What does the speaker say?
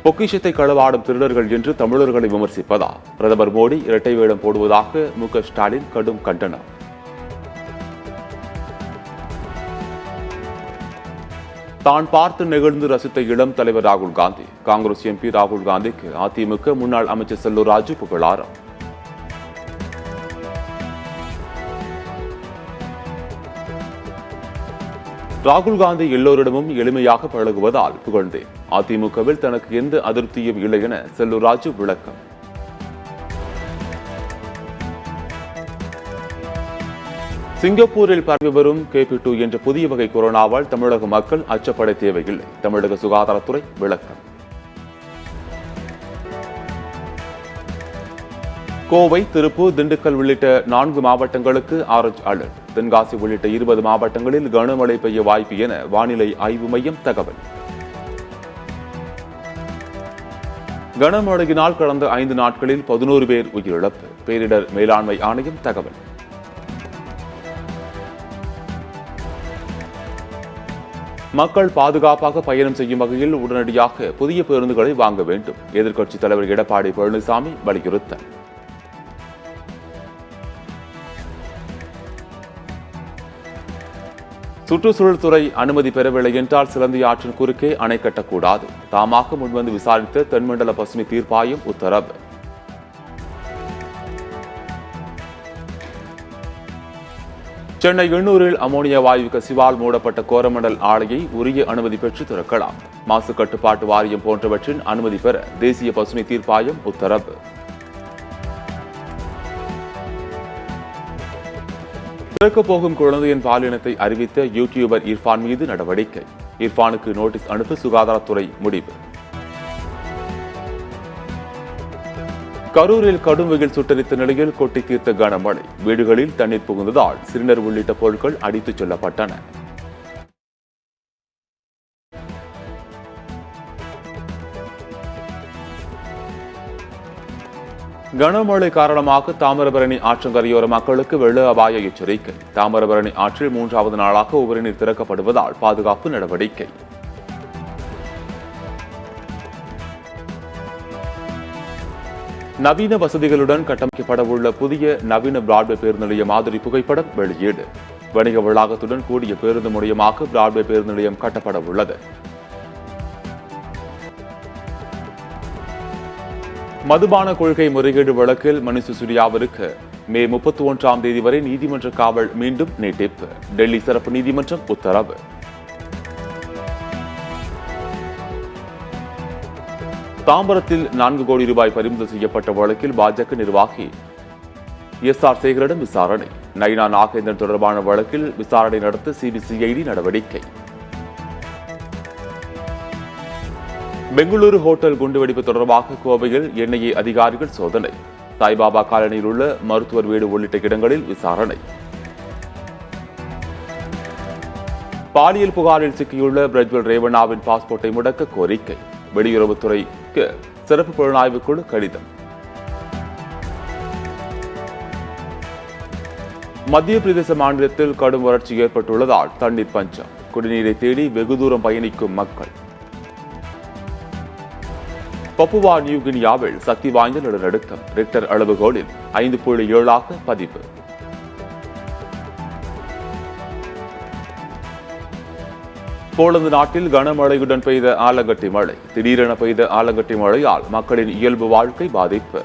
பொக்கிஷத்தை களவாடும் திருடர்கள் என்று தமிழர்களை விமர்சிப்பதா? பிரதமர் மோடி இரட்டை வேடம் போடுவதாக மு.க.ஸ்டாலின் கடும் கண்டனம். தான் பார்த்து நெகிழ்ந்து ரசித்த இளம் தலைவர் ராகுல் காந்தி. காங்கிரஸ் எம்பி ராகுல் காந்திக்கு அதிமுக முன்னாள் அமைச்சர் செல்லூர் ராஜு புகழாரம். ராகுல் காந்தி எல்லோரிடமும் எளிமையாக பழகுவதால் புகழ்ந்தேன். அதிமுகவில் தனக்கு எந்த அதிருப்தியும் இல்லை என செல்லூர் ராஜு விளக்கம். சிங்கப்பூரில் பரவி வரும் KP2 என்ற புதிய வகை கொரோனாவால் தமிழக மக்கள் அச்சப்பட தேவையில்லை. தமிழக சுகாதாரத்துறை விளக்கம். கோவை, திருப்பூர், திண்டுக்கல் உள்ளிட்ட 4 மாவட்டங்களுக்கு ஆரஞ்சு அலர்ட். தென்காசி உள்ளிட்ட 20 மாவட்டங்களில் கனமழை பெய்ய வாய்ப்பு என வானிலை ஆய்வு மையம் தகவல். கனமழையினால் கடந்த 5 நாட்களில் 11 பேர் உயிரிழப்பு. பேரிடர் மேலாண்மை ஆணையம் தகவல். மக்கள் பாதுகாப்பாக பயணம் செய்யும் வகையில் உடனடியாக புதிய பேருந்துகளை வாங்க வேண்டும். எதிர்க்கட்சித் தலைவர் எடப்பாடி பழனிசாமி வலியுறுத்தல். சுற்றுச்சூழல் துறை அனுமதி பெறவில்லை என்றால் சிலந்தி ஆற்றின் குறுக்கே அணை கட்டக்கூடாது. தாமாக முன்வந்து விசாரித்த தென்மண்டல பசுமை தீர்ப்பாயம் உத்தரவு. சென்னை எண்ணூரில் அமோனியா வாயு கசிவால் மூடப்பட்ட கோரமண்டல் ஆலையை உரிய அனுமதி பெற்று திறக்கலாம். மாசு கட்டுப்பாட்டு வாரியம் போன்றவற்றின் அனுமதி பெற தேசிய பசுமை தீர்ப்பாயம் உத்தரவு. பிறக்கப் போகும் குழந்தையின் பாலினத்தை அறிவித்த யூடியூபர் இர்ஃபான் மீது நடவடிக்கை. இர்ஃபானுக்கு நோட்டீஸ் அனுப்ப சுகாதாரத்துறை முடிவு. கரூரில் கடும் வெயில் சுட்டரித்த நிலையில் கொட்டி தீர்த்த கனமழை. வீடுகளில் தண்ணீர் புகுந்ததால் சிலிண்டர் உள்ளிட்ட பொருட்கள் அடித்துச் செல்லப்பட்டன. கனமழை காரணமாக தாமிரபரணி ஆற்றங்கரையோர மக்களுக்கு வெள்ள அபாய எச்சரிக்கை. தாமிரபரணி ஆற்றில் 3வது நாளாக உபரிநீர் திறக்கப்படுவதால் பாதுகாப்பு நடவடிக்கை. நவீன வசதிகளுடன் கட்டமைக்கப்படவுள்ள புதிய நவீன பிராட்வே பேருந்து நிலைய மாதிரி புகைப்படம் வெளியீடு. வணிக வளாகத்துடன் கூடிய பேருந்து முனையமாக பிராட்வே பேருந்து நிலையம் கட்டப்பட உள்ளது. மதுபான கொள்கை முறைகேடு வழக்கில் மணிஷ் சிசோடியாவிற்கு மே 31ஆம் தேதி வரை நீதிமன்ற காவல் மீண்டும் நீட்டிப்பு. டெல்லி சிறப்பு நீதிமன்றம் உத்தரவு. தாம்பரத்தில் 4 கோடி ரூபாய் பறிமுதல் செய்யப்பட்ட வழக்கில் பாஜக நிர்வாகி SR சேகரிடம் விசாரணை. நைனா நாகேந்திரன் தொடர்பான வழக்கில் விசாரணை நடத்த CBCID நடவடிக்கை. பெங்களூரு ஹோட்டல் குண்டுவெடிப்பு தொடர்பாக கோவையில் NIA அதிகாரிகள் சோதனை. சாய்பாபா காலனியில் உள்ள மருத்துவர் வீடு உள்ளிட்ட இடங்களில் விசாரணை. பாலியல் புகாரில் சிக்கியுள்ள பிரஜ்வல் ரேவண்ணாவின் பாஸ்போர்ட்டை முடக்க கோரிக்கை. வெளியுறவுத்துறைக்கு சிறப்பு புலனாய்வு குழு கடிதம். மத்திய பிரதேச மாநிலத்தில் கடும் வறட்சி ஏற்பட்டுள்ளதால் தண்ணீர் பஞ்சம். குடிநீரை தேடி வெகு தூரம் பயணிக்கும் மக்கள். பப்புவா நியூகினியாவில் சக்தி வாய்ந்த நிலநடுக்கம். ரிக்டர் அளவுகோலில் 5.7 பதிவு. போலந்து நாட்டில் கனமழையுடன் பெய்த ஆலங்கட்டி மழை. திடீரென பெய்த ஆலங்கட்டி மழையால் மக்களின் இயல்பு வாழ்க்கை பாதிப்பு.